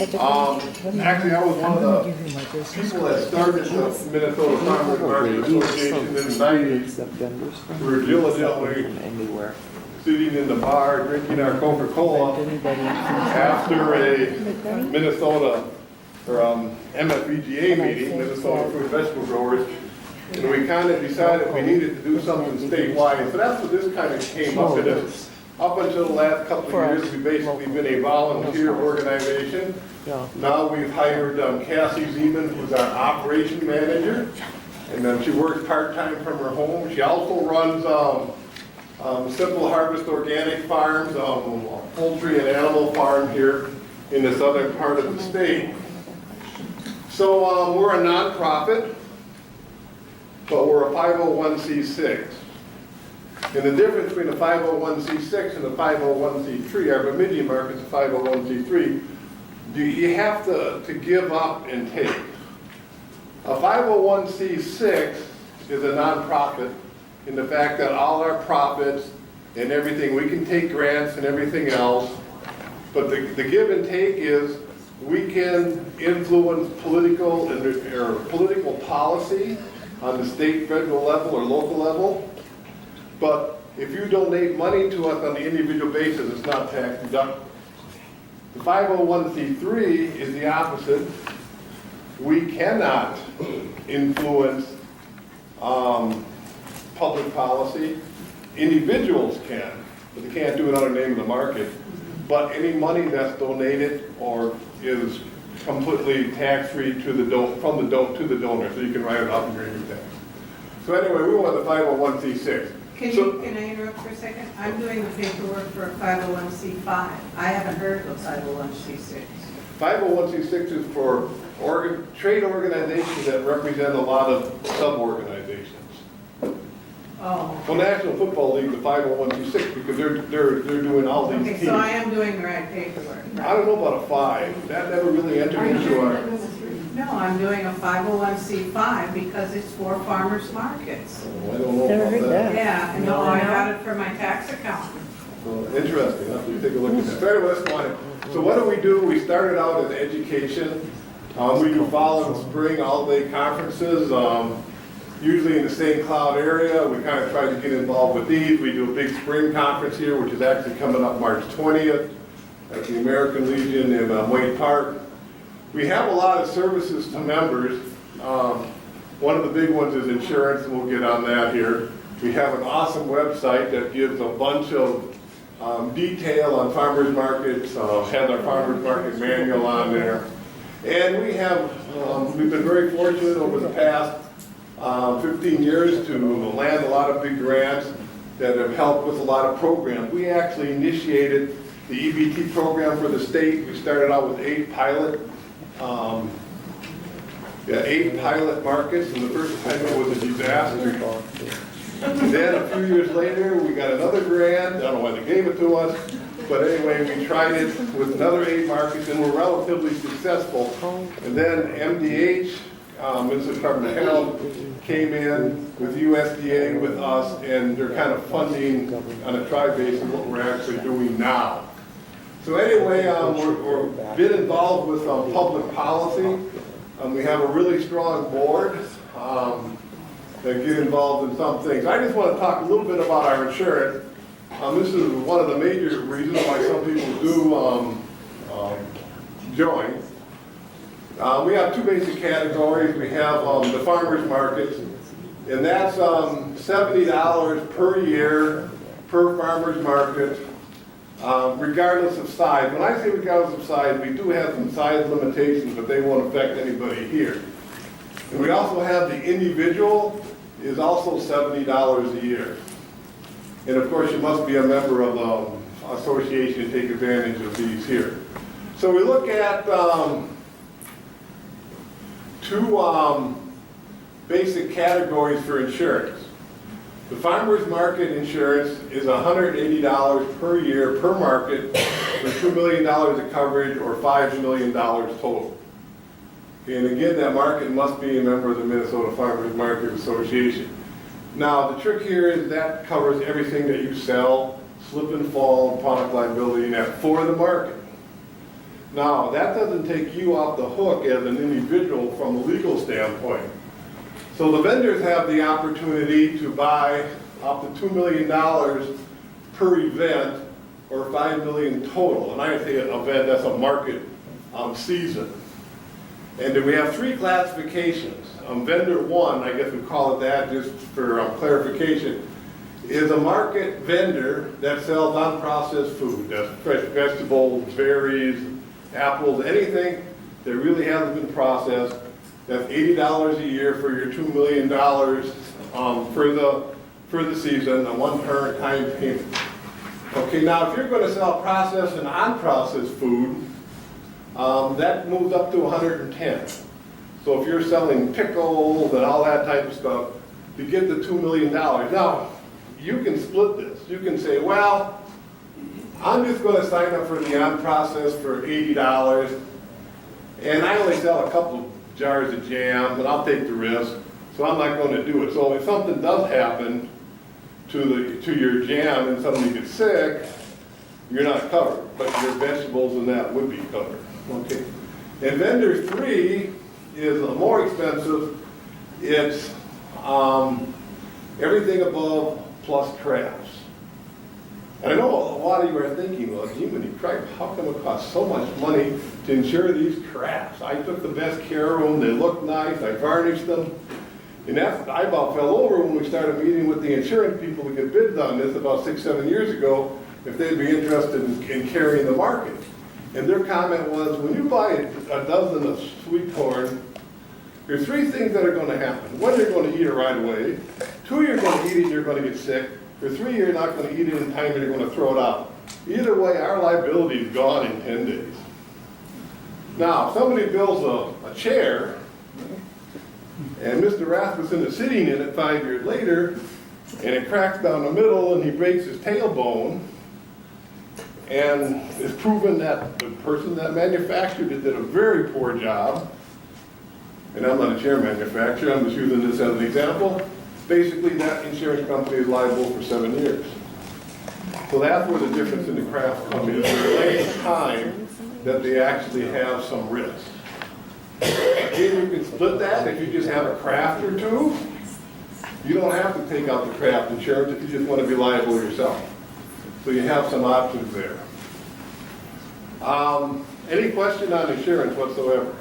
Actually, I was one of the people that started the Minnesota Farmers Market Association in the 90s. We were diligently sitting in the bar, drinking our Coca-Cola after a Minnesota, or MFVGA meeting, Minnesota Fruit and Vegetable Growers, and we kind of decided we needed to do something statewide. So that's what this kind of came up as. Up until the last couple of years, we've basically been a volunteer organization. Now we've hired Cassie Zeman, who's our operation manager, and she works part-time from her home. She also runs Simple Harvest Organic Farms, a poultry and animal farm here in the southern part of the state. So we're a nonprofit, but we're a 501c6. And the difference between a 501c6 and a 501c3, our Bemidji market's a 501c3, you have to give up and take. A 501c6 is a nonprofit in the fact that all our profits and everything, we can take grants and everything else, but the give and take is we can influence political policy on the state, federal level, or local level. But if you donate money to us on the individual basis, it's not tax deductible. The 501c3 is the opposite. We cannot influence public policy. Individuals can, but they can't do it under the name of the market. But any money that's donated or is completely tax-free to from the donor, so you can write it off in your income tax. So anyway, we want the 501c6. Can I interrupt for a second? I'm doing the paperwork for a 501c5. I haven't heard of 501c6. 501c6 is for trade organizations that represent a lot of sub-organizations. Oh. Well, National Football League, the 501c6, because they're doing all these Okay, teams. so I am doing the right paperwork. I don't know about a 5. That never really entered into our... No, I'm doing a 501c5 because it's for farmers markets. Oh, I don't know about that. Yeah, and no, I got it for my tax account. So interesting. I'll have to take a look at that. So anyway, let's go on. So what do? We started out as education. We do fall and spring all-day conferences, usually in the St. Cloud area. We kind of try to get involved with these. We do a big spring conference here, which is actually coming up March 20th at the American Legion in Wade Park. We have a lot of services to members. One of the big ones is insurance, and we'll get on that here. We have an awesome website that gives a bunch of detail on farmers markets, has our farmers market manual on there. And we have, we've been very fortunate over the past 15 years to land a lot of big grants that have helped with a lot of programs. We actually initiated the EBT program for the state. We started out with 8 pilot markets, and the first pilot was a disaster. Then a few years later, we got another grant. I don't know why they gave it to us, but anyway, we tried it with another 8 markets, and we're relatively successful. And then MDH, Minnesota Department of Health, came in with USDA with us, and they're kind of funding on a tri basis what we're actually doing now. So anyway, we're been involved with public policy. We have a really strong board that get involved in some things. I just want to talk a little bit about our insurance. This is one of the major reasons why some people do join. We have 2 basic categories. We have the farmers markets, and that's $70 per year per farmers market. Regardless of size. When I say regardless of size, we do have some size limitations, but they won't affect anybody here. And we also have the individual is also $70 a year. And of course, you must be a member of the association to take advantage of these here. So we look at 2 basic categories for insurance. The farmer's market insurance is $180 per year per market for $2 million of coverage or $5 million total. And again, that market must be a member of the Minnesota Farmers Market Association. Now, the trick here is that covers everything that you sell, slip and fall, product liability, and that for the market. Now, that doesn't take you off the hook as an individual from a legal standpoint. So the vendors have the opportunity to buy up to $2 million per event, or $5 million total. And I say an event, that's a market season. And then we have three classifications. Vendor one, I guess we call it that just for clarification, is a market vendor that sells unprocessed food. That's fresh vegetables, berries, apples, anything that really hasn't been processed. That's $80 a year for your $2 million for the season, a one-time payment. Okay, now if you're going to sell processed and unprocessed food, that moves up to 110. So if you're selling pickles and all that type of stuff, you get the $2 million. Now, you can split this. You can say, well, I'm just going to sign up for the unprocessed for $80, and I only sell a couple jars of jam, but I'll take the risk, so I'm not going to do it. So if something does happen to your jam and somebody gets sick, you're not covered, but your vegetables and that would be covered. Okay. And vendor three is more expensive. It's everything above plus crafts. And I know a lot of you are thinking, well, gee, when you cried, how come it costs so much money to insure these crafts? I took the best care of them, they look nice, I varnished them. And I about fell over when we started meeting with the insurance people to get bids on this about 6-7 years ago, if they'd be interested in carrying the market. And their comment was, when you buy a dozen of sweet corn, there's three things that are going to happen. One, you're going to eat it right away. Two, you're going to eat it and you're going to get sick. Or three, you're not going to eat it in time and you're going to throw it out. Either way, our liability is gone in 10 days. Now, if somebody builds a chair, and Mr. Rasmussen is sitting in it 5 years later, and it cracks down the middle and he breaks his tailbone, and it's proven that the person that manufactured it did a very poor job, and I'm not a chair manufacturer, I'm just using this as an example, basically that insurance company is liable for 7 years. So that's where the difference in the craft comes in. The length of time that they actually have some risk. Again, you can split that if you just have a craft or two. You don't have to take out the craft insurance if you just want to be liable yourself. So you have some options there. Any question on insurance whatsoever?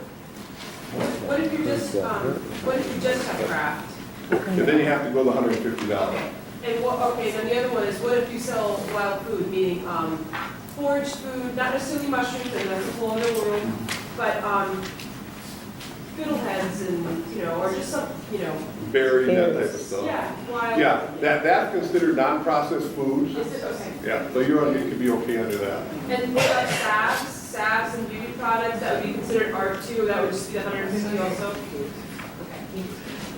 What if you just have craft? And then you have to go to $150. And okay, then the other one is, what if you sell wild food, meaning foraged food, not necessarily mushrooms, and that's a whole other world, but fiddleheads and, or just some, Berry, that type of stuff. Yeah, wild. Yeah, that's considered non-processed foods. Is it? Okay. Yeah, so you could be okay under that. And what about salves and beauty products, that would be considered art too, that would just be the 150 also? Okay.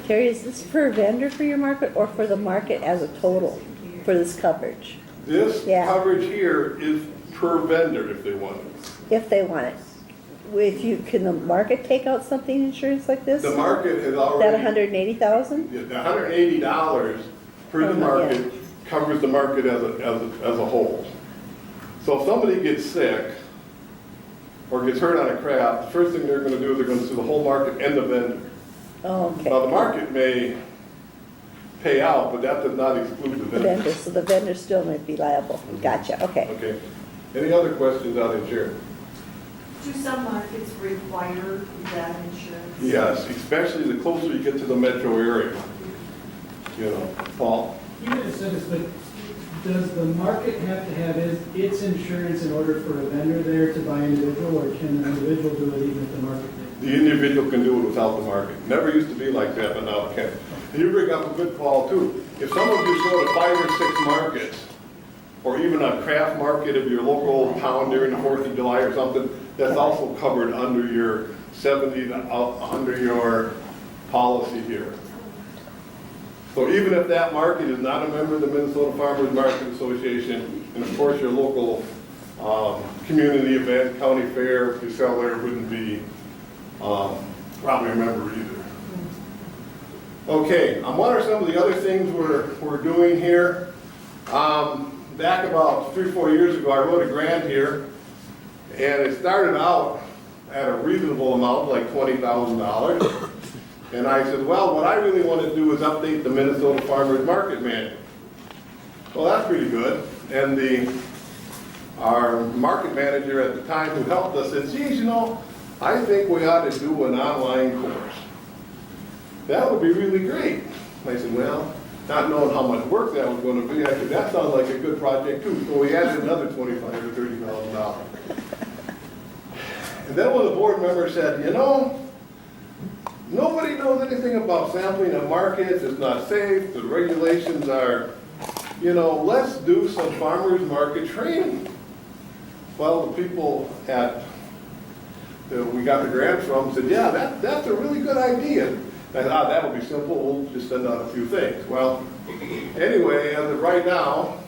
Terry, is this per vendor for your market or for the market as a total for this coverage? This Yeah. coverage here is per vendor if they want it. If they want it. Can the market take out something insurance like this? The market is That already, $180,000? the $180 per the Oh, market covers the market as a whole. So if somebody gets sick or gets hurt on a craft, the first thing they're going to do is they're going to sue the whole market and the vendor. Oh, Now, okay. the market may pay out, but that does not exclude the The vendor. vendor, so the vendor still might be liable. Gotcha, okay. Okay. Any other questions on insurance? Do some markets require that insurance? Yes, especially the closer you get to the metro area. Paul? You may have said this, but does the market have to have its insurance in order for a vendor there to buy individual, or can an individual do it even if the market did? The individual can do it without the market. Never used to be like that, but now it can. And you bring up a good call too. If some of you go to 5 or 6 markets, or even a craft market of your local town during the 4th of July or something, that's also covered under your 70, under your policy here. So even if that market is not a member of the Minnesota Farmers Market Association, and of course your local community event, county fair, if you sell there, wouldn't be probably a member either. Okay, what are some of the other things we're doing here? Back about 3 or 4 years ago, I wrote a grant here And it started out at a reasonable amount, like $20,000. And I said, well, what I really want to do is update the Minnesota Farmers Market Manual. Well, that's pretty good. And our market manager at the time who helped us said, geez, you know, I think we ought to do an online course. That would be really great. I said, well, not knowing how much work that was going to be, I said, that sounds like a good project too. So we added another $25,000 to $30,000. And then one of the board members said, you know, nobody knows anything about sampling at markets. It's not safe. The regulations are, you know, let's do some farmers market training. Well, the people that we got the grants from said, yeah, that's a really good idea. I thought, that would be simple. We'll just send out a few things. Well, anyway, as of right now,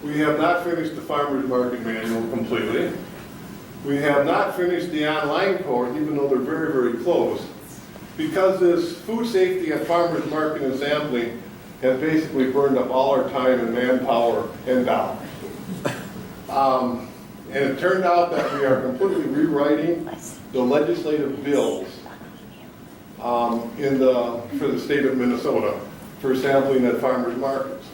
we have not finished the farmers market manual completely. We have not finished the online course, even though they're very, very close, because this food safety at farmers market and sampling has basically burned up all our time and manpower and dollars. And it turned out that we are completely rewriting the legislative bills for the state of Minnesota for sampling at farmers markets.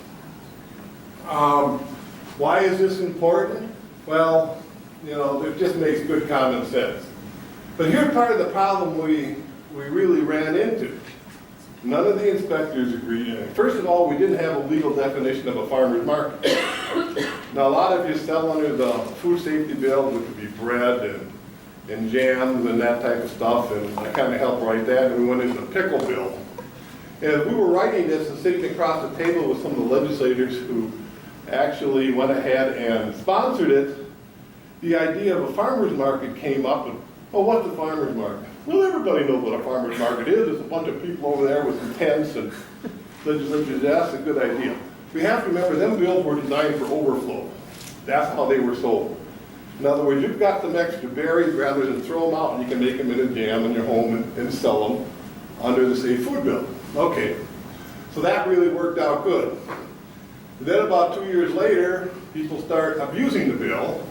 Why is this important? Well, you know, it just makes good common sense. But here's part of the problem we really ran into. None of the inspectors agreed. First of all, we didn't have a legal definition of a farmer's market. Now, a lot of you sell under the food safety bill, which would be bread and jams and that type of stuff, and I kind of helped write that, and we went into the pickle bill. And as we were writing this and sitting across the table with some of the legislators who actually went ahead and sponsored it, the idea of a farmer's market came up, and, oh, what's a farmer's market? Well, everybody knows what a farmer's market is. There's a bunch of people over there with some tents, and legislators, that's a good idea. We have to remember, them bills were designed for overflow. That's how they were sold. In other words, you've got some extra berries, rather than throw them out, and you can make them in a jam in your home and sell them under the safe food bill. Okay, so that really worked out good. Then about 2 years later, people start abusing the bill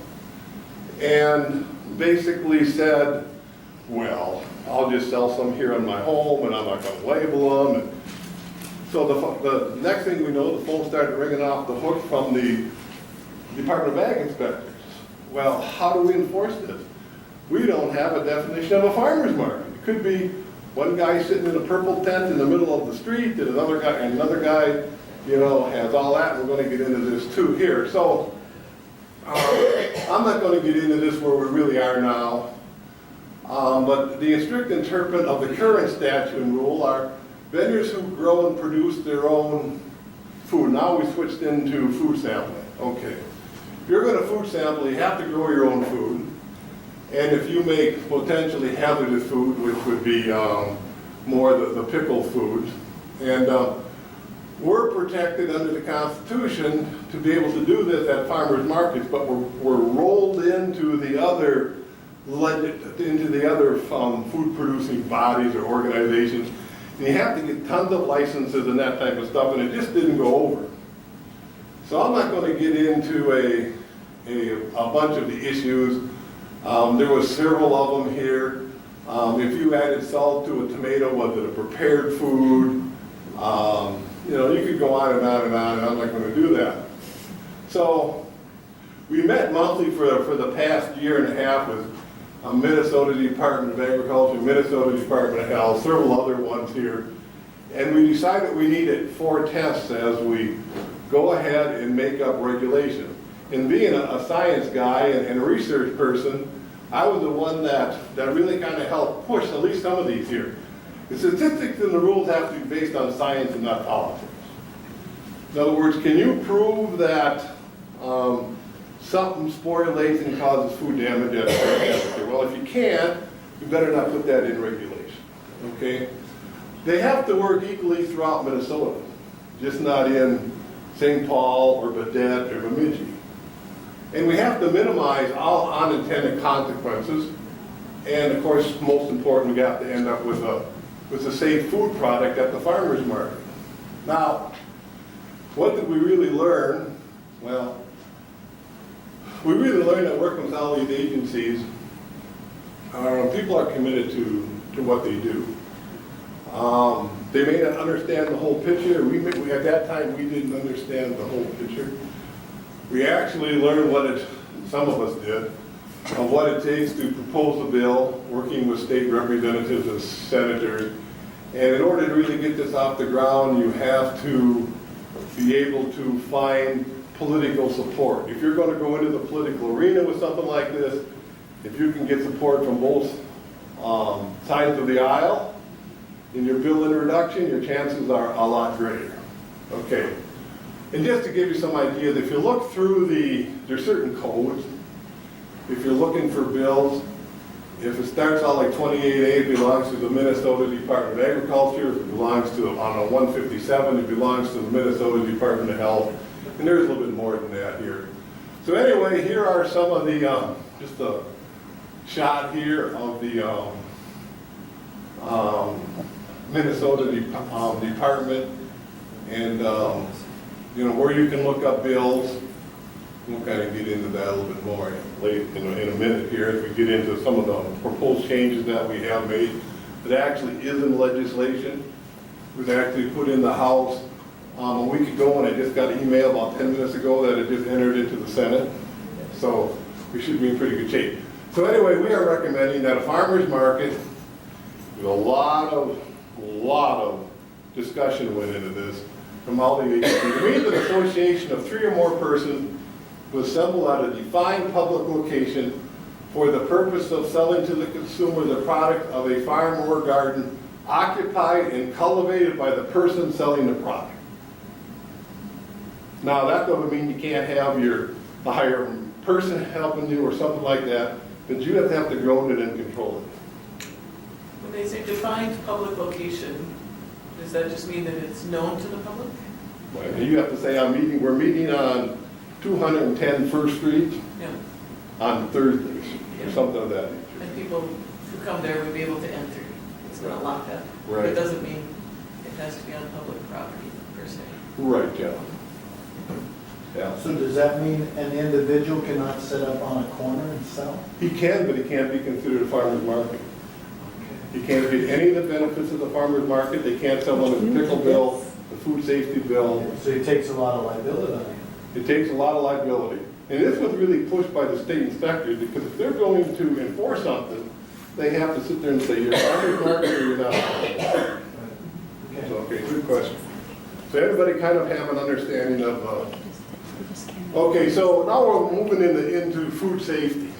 and basically said, well, I'll just sell some here in my home and I'm not going to label them. And so the next thing we know, the phone started ringing off the hook from the Department of Ag inspectors. Well, how do we enforce this? We don't have a definition of a farmer's market. It could be one guy sitting in a purple tent in the middle of the street and another guy, you know, has all that. We're going to get into this too here. So I'm not going to get into this where we really are now. But the strict interpret of the current statute and rule are vendors who grow and produce their own food. Now we switched into food sampling. Okay. If you're going to food sample, you have to grow your own food. And if you make potentially hazardous food, which would be more the pickle food, and we're protected under the Constitution to be able to do this at farmers markets, but we're rolled into the other food producing bodies or organizations. And you have to get tons of licenses and that type of stuff, and it just didn't go over. So I'm not going to get into a bunch of the issues. There was several of them here. If you added salt to a tomato, was it a prepared food? You know, you could go on and on and on, and I'm not going to do that. So we met monthly for the past year and a half with Minnesota Department of Agriculture, Minnesota Department of Health, several other ones here. And we decided we needed 4 tests as we go ahead and make up regulation. And being a science guy and a research person, I was the one that really kind of helped push at least some of these here. The statistics and the rules have to be based on science and not politics. In other words, can you prove that something sporulates and causes food damage at a temperature? Well, if you can't, you better not put that in regulation, okay? They have to work equally throughout Minnesota, just not in St. Paul or Baudette or Bemidji. And we have to minimize all unintended consequences. And of course, most important, we have to end up with a safe food product at the farmer's market. Now, what did we really learn? Well, we really learned that working with all these agencies, people are committed to what they do. They may not understand the whole picture. At that time, we didn't understand the whole picture. We actually learned some of us did, of what it takes to propose a bill, working with state representatives and senators. And in order to really get this off the ground, you have to be able to find political support. If you're going to go into the political arena with something like this, if you can get support from both sides of the aisle in your bill introduction, your chances are a lot greater. Okay. And just to give you some ideas, if you look through there's certain codes. If you're looking for bills, if it starts out like 28A, it belongs to the Minnesota Department of Agriculture. If it belongs to, on a 157, it belongs to the Minnesota Department of Health. And there's a little bit more than that here. So anyway, here are some of the, just a shot here of the Minnesota Department, and where you can look up bills. We'll kind of get into that a little bit more late in a minute here as we get into some of the proposed changes that we have made. It actually is in legislation. It was actually put in the House a week ago, and I just got an email about 10 minutes ago that it just entered into the Senate. So we should be in pretty good shape. So anyway, we are recommending that a farmer's market, with a lot of discussion went into this from all the agencies. It means an association of 3 or more persons who assemble at a defined public location for the purpose of selling to the consumer the product of a farm or garden occupied and cultivated by the person selling the product. Now, that doesn't mean you can't have a higher person helping you or something like that, but you have to grow it and control it. When they say defined public location, does that just mean that it's known to the public? Right. You have to say, we're meeting on 210 First Street Yeah. on Thursdays, or something of that nature. And people who come there would be able to enter. It's not locked up. Right. It doesn't mean it has to be on public property per se. Right, yeah. Yeah. So does that mean an individual cannot sit up on a corner and sell? He can, but he can't be considered a farmer's market. He can't get any of the benefits of the farmer's market. They can't sell on the pickle bill, the food safety bill. So it takes a lot of liability on you. It takes a lot of liability. And this was really pushed by the state inspectors, because if they're going to enforce something, they have to sit there and say, you're a farmer's market or you're not. Okay. So, okay, good question. So everybody kind of have an understanding of, okay, so now we're moving into food safety.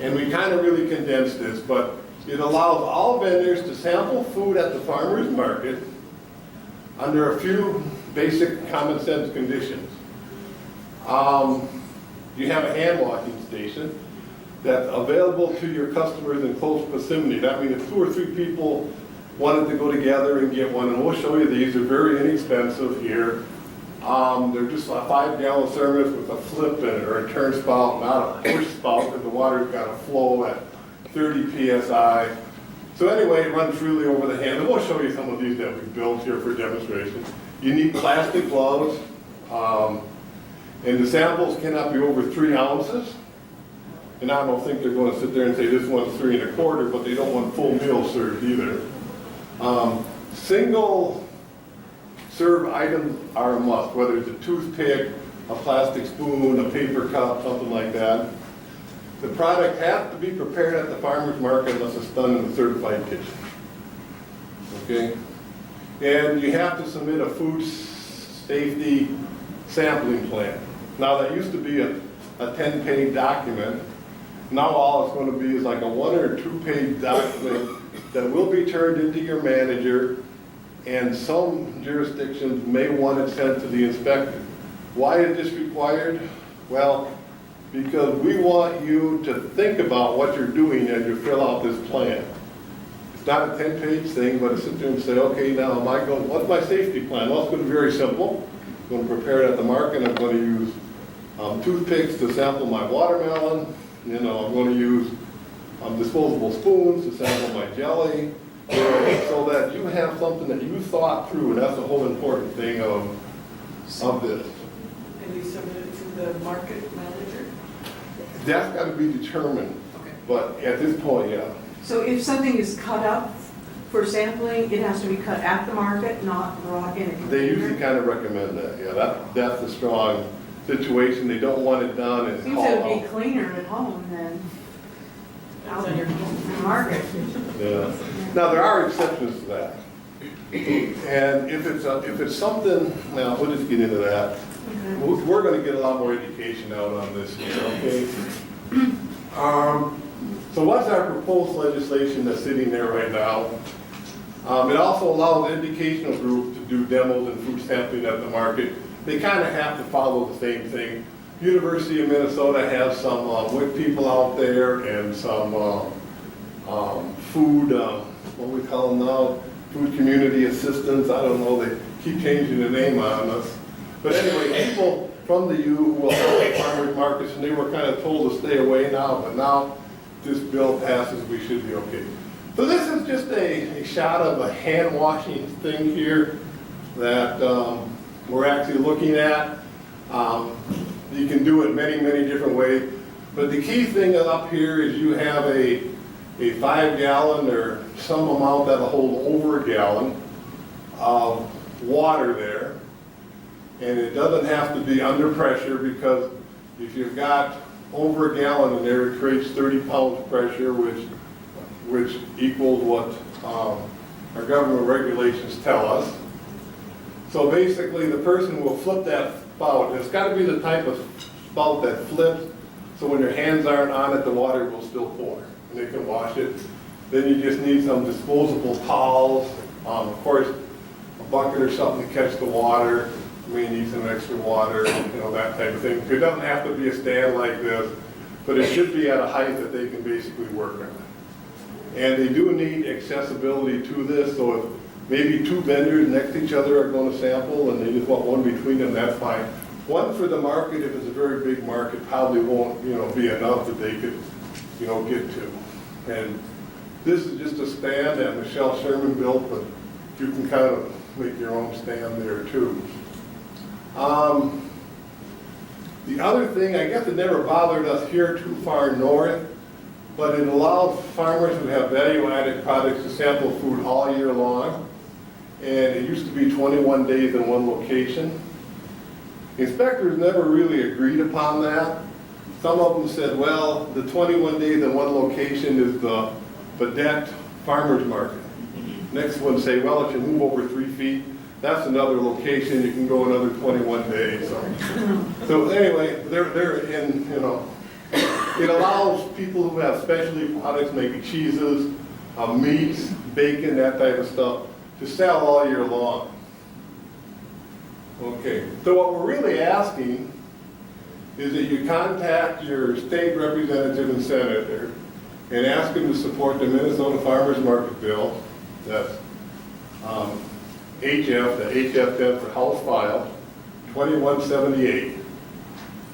And we kind of really condensed this, but it allows all vendors to sample food at the farmer's market under a few basic common sense conditions. You have a hand washing station that's available to your customers in close proximity. That means if 2 or 3 people wanted to go together and get one, and we'll show you these, they're very inexpensive here. They're just a 5-gallon service with a flip in it, or a turn spout, not a push spout, because the water's got to flow at 30 psi. So anyway, it runs freely over the hand, and we'll show you some of these that we built here for demonstration. You need plastic gloves, and the samples cannot be over 3 ounces. And I don't think they're going to sit there and say this one's 3 1/4, but they don't want full meal served either. Single serve items are a must, whether it's a toothpick, a plastic spoon, a paper cup, something like that. The product has to be prepared at the farmer's market unless it's done in a certified kitchen. Okay? And you have to submit a food safety sampling plan. Now, that used to be a 10-page document. Now all it's going to be is like a 1 or 2-page document that will be turned into your manager, and some jurisdictions may want it sent to the inspector. Why is this required? Well, because we want you to think about what you're doing as you fill out this plan. It's not a 10-page thing, but it's sit there and say, okay, now what's my safety plan? Well, it's going to be very simple. I'm going to prepare it at the market. I'm going to use toothpicks to sample my watermelon. I'm going to use disposable spoons to sample my jelly, so that you have something that you thought through, and that's the whole important thing of this. And you submit it to the market manager? That's got to be determined, Okay. but at this point, yeah. So if something is cut up for sampling, it has to be cut at the market, not brought in a container? They usually kind of recommend that, yeah, that's a strong situation, they don't want it done and Seems hauled it would be out. cleaner at home than out in That's the market. Yeah. Now, there are exceptions to that. And if it's something, now, we'll just get into that. We're gonna get a lot more education out on this here, okay? So what's our proposed legislation that's sitting there right now? It also allows educational groups to do demos and food sampling at the market. They kind of have to follow the same thing. University of Minnesota has some WIC people out there and some food, what we call them now, food community assistants. I don't know, they keep changing the name on us. But anyway, people from the U who will help at farmers markets, and they were kind of told to stay away now, but now this bill passes, we should be okay. So this is just a shot of a hand washing thing here that we're actually looking at. You can do it many, many different ways. But the key thing up here is you have a 5 gallon or some amount that'll hold over a gallon of water there. And it doesn't have to be under pressure, because if you've got over a gallon in there, it creates 30 pounds of pressure, which equals what our government regulations tell us. So basically, the person will flip that spout, and it's got to be the type of spout that flips, so when your hands aren't on it, the water will still pour, and they can wash it. Then you just need some disposable towels, of course, a bucket or something to catch the water. You may need some extra water, that type of thing. It doesn't have to be a stand like this, but it should be at a height that they can basically work on. And they do need accessibility to this, so if maybe 2 vendors next to each other are going to sample and they just want one between them, that's fine. One for the market, if it's a very big market, probably won't, be enough that they could, get to. And this is just a stand that Michelle Sherman built, but you can kind of make your own stand there too. The other thing, I guess it never bothered us here too far north, but it allows farmers who have value-added products to sample food all year long. And it used to be 21 days in one location. Inspectors never really agreed upon that. Some of them said, well, the 21 days in one location is the Badette Farmers Market. Next one say, well, if you move over 3 feet, that's another location, you can go another 21 days. So anyway, they're in, it allows people who have specialty products, maybe cheeses, meats, bacon, that type of stuff, to sell all year long. Okay, so what we're really asking is that you contact your state representative and senator and ask them to support the Minnesota Farmers Market bill. That's HF, the HF stands for House File 2178.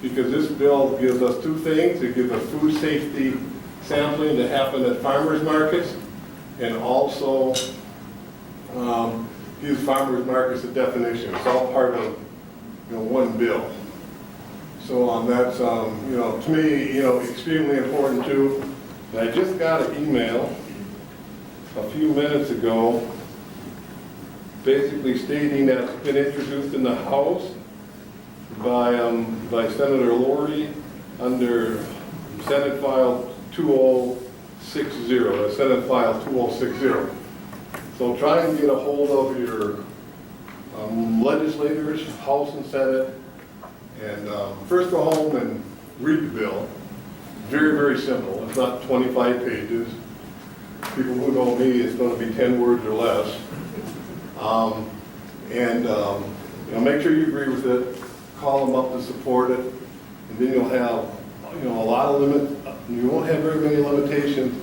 Because this bill gives us 2 things. It gives us food safety sampling to happen at farmers markets, and also gives farmers markets a definition. It's all part of one bill. So that's to me extremely important too. And I just got an email a few minutes ago, basically stating that it's been introduced in the House by Senator Lordy under Senate File 2060, Senate File 2060. So try and get a hold of your legislators, House and Senate, and first go home and read the bill. Very, very simple. It's not 25 pages. People who know me, it's going to be 10 words or less. Make sure you agree with it. Call them up to support it, and then you'll have a lot of you won't have very many limitations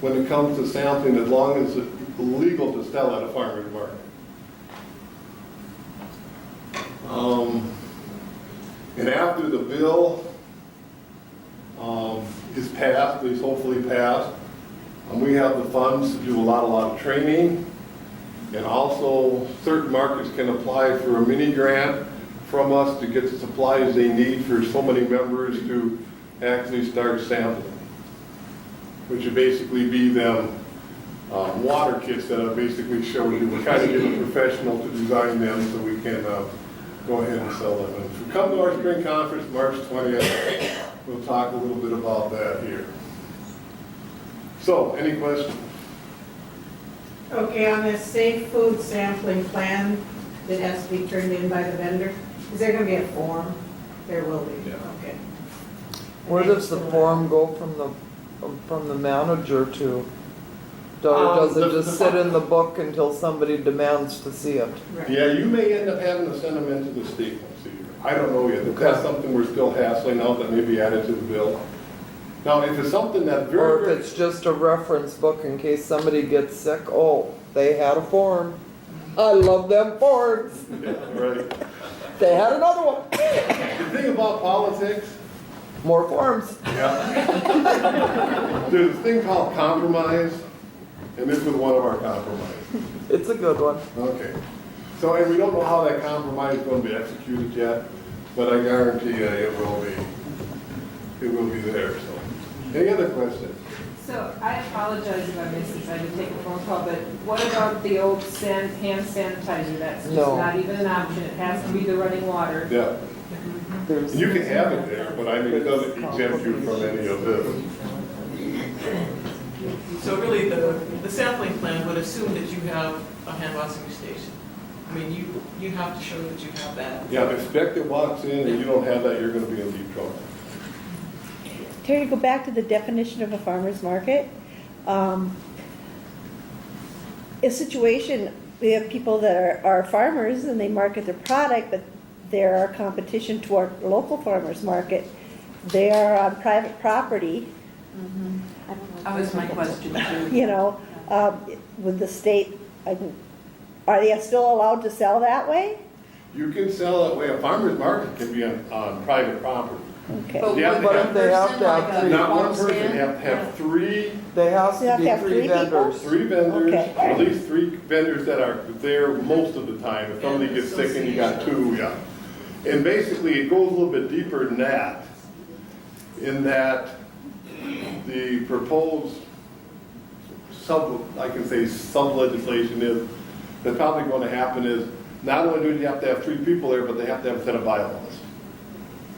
when it comes to sampling, as long as it's legal to sell at a farmer's market. And after the bill is passed, is hopefully passed, we have the funds to do a lot of training, and also certain markets can apply for a mini grant from us to get the supplies they need for so many members to actually start sampling, which would basically be them water kits that I basically showed you. We're kind of getting a professional to design them so we can go ahead and sell them. And if you come to our spring conference, March 20th, we'll talk a little bit about that here. So, any questions? Okay, on this safe food sampling plan that has to be turned in by the vendor, is there gonna be a form? There will be, Yeah. okay. Where does the form go from the manager to? Or does it just sit in the book until somebody demands to see it? Right. Yeah, you may end up having to send them into the state once a year. I don't know yet. If that's something we're still hassling out, that may be added to the bill. Now, if it's something that very, Or if very, it's just a reference book in case somebody gets sick, oh, they had a form. I love them forms. yeah, right. They had another one. The thing about politics, More forms. yeah. There's a thing called compromise, and this was one of our compromises. It's a good one. Okay. So, and we don't know how that compromise is going to be executed yet, but I guarantee you it will be. It will be there, so. Any other questions? So I apologize if I missed this, I did take a phone call, but what about the old hand sanitizer? That's just No. not even an option, it has to be the running water. Yeah. There's- You can have it there, but I mean, it doesn't exempt you from any of this. So really, the sampling plan would assume that you have a hand washing station. I mean, you have to show that you have that. Yeah, if inspector walks in and you don't have that, you're gonna be in deep trouble. Terry, go back to the definition of a farmer's market. A situation, we have people that are farmers and they market their product, but they're our competition to our local farmers market. They are on private property, That was my question too. you know, with the state, are they still allowed to sell that way? You can sell that way. A farmer's market can be on private property. Okay. But Yeah, But if they have to have three, Not one person, you have to have three they have You have to to be have three three people? vendors. vendors, Okay. at least three vendors that are there most of the time. If somebody gets sick and you got two, yeah. And basically, it goes a little bit deeper than that, in that the proposed sub-legislation is, that's probably going to happen is, not only do you have to have three people there, but they have to have a set of bylaws.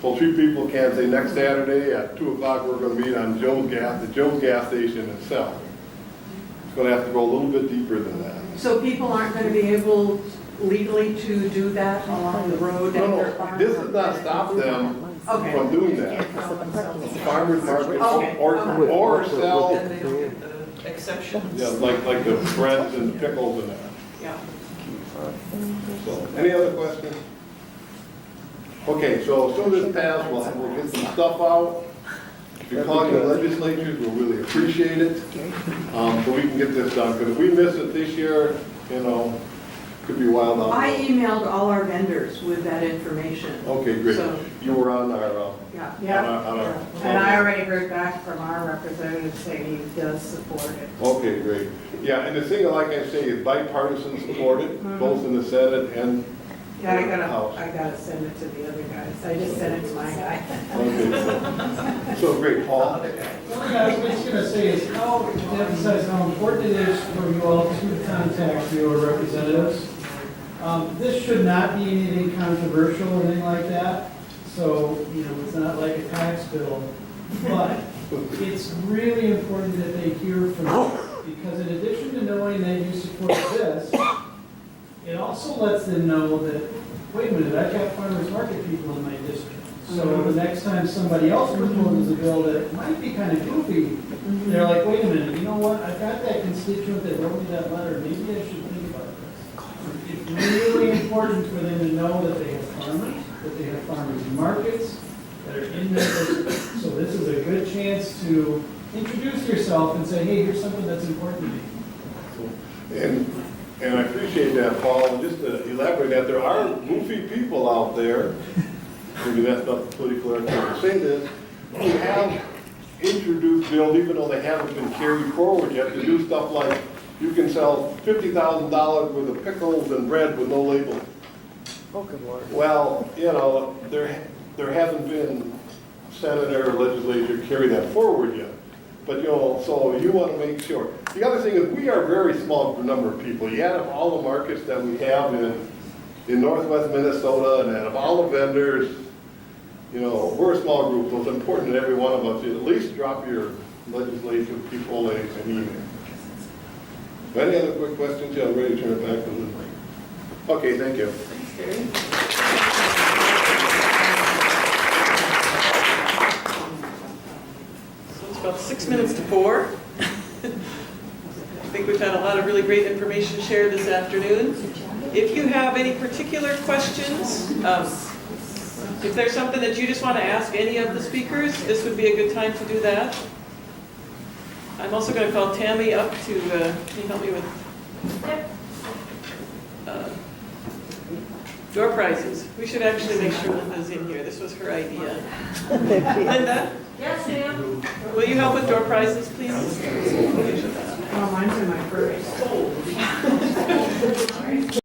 So three people can say, next Saturday at 2 o'clock, we're going to meet on the Joe's gas station itself. It's going to have to go a little bit deeper than that. So people aren't gonna be able legally to do that along the road at their farm? This does not stop them Okay. from doing that. Farmers market Okay. or sell, Then they don't get the exceptions. yeah, like the breads and the pickles and that. Yeah. So, any other questions? Okay, so as soon as it's passed, we'll get some stuff out. If you call your legislatures, we'll really appreciate it, so we can get this done. Because if we miss it this year, you know, could be wild out. I emailed all our vendors with that information. Okay, great. So- You were on our, Yeah. on our. And I already heard back from our representative saying he does support it. Okay, great. Yeah, and the thing, like I say, is bipartisan supported, both in the Senate and Yeah, the House. I gotta send it to the other guys. I just sent it to my guy. Okay, so great, Paul. One thing I was just gonna say is to emphasize how important it is for you all to contact your representatives. This should not be anything controversial or anything like that, so, you know, it's not like a tax bill. But it's really important that they hear from you, because in addition to knowing that you support this, it also lets them know that, wait a minute, I've got farmers market people in my district. So the next time somebody else proposes a bill that might be kind of goofy, they're like, wait a minute, you know what, I've got that constituent that wrote me that letter, maybe I should think about this. It's really important for them to know that they have farmers, that they have farmers markets that are in their district. So this is a good chance to introduce yourself and say, hey, here's something that's important to me. And I appreciate that, Paul, and just to elaborate that, there are goofy people out there, maybe that's not politically correct to say this, who have introduced bills, even though they haven't been carried forward yet, to do stuff like, you can sell $50,000 worth of pickles and bread with no label. Oh, good Lord. Well, you know, there hasn't been senator or legislature carry that forward yet. But, you know, so you want to make sure. The other thing is we are a very small number of people. You add up all the markets that we have in northwest Minnesota and out of all the vendors, you know, we're a small group, so it's important that every one of us at least drop your legislative people an email. Any other quick questions? Yeah, I'm ready to turn it back to Liz. Okay, thank you. Thanks, Terry. So it's about 6 minutes to 4. I think we've had a lot of really great information shared this afternoon. If you have any particular questions, if there's something that you just want to ask any of the speakers, this would be a good time to do that. I'm also going to call Tammy up to, can you help me with door prizes? We should actually make sure Linda's in here. This was her idea. Linda, Yes, ma'am. will you help with door prizes, please? Oh, mine's in my purse.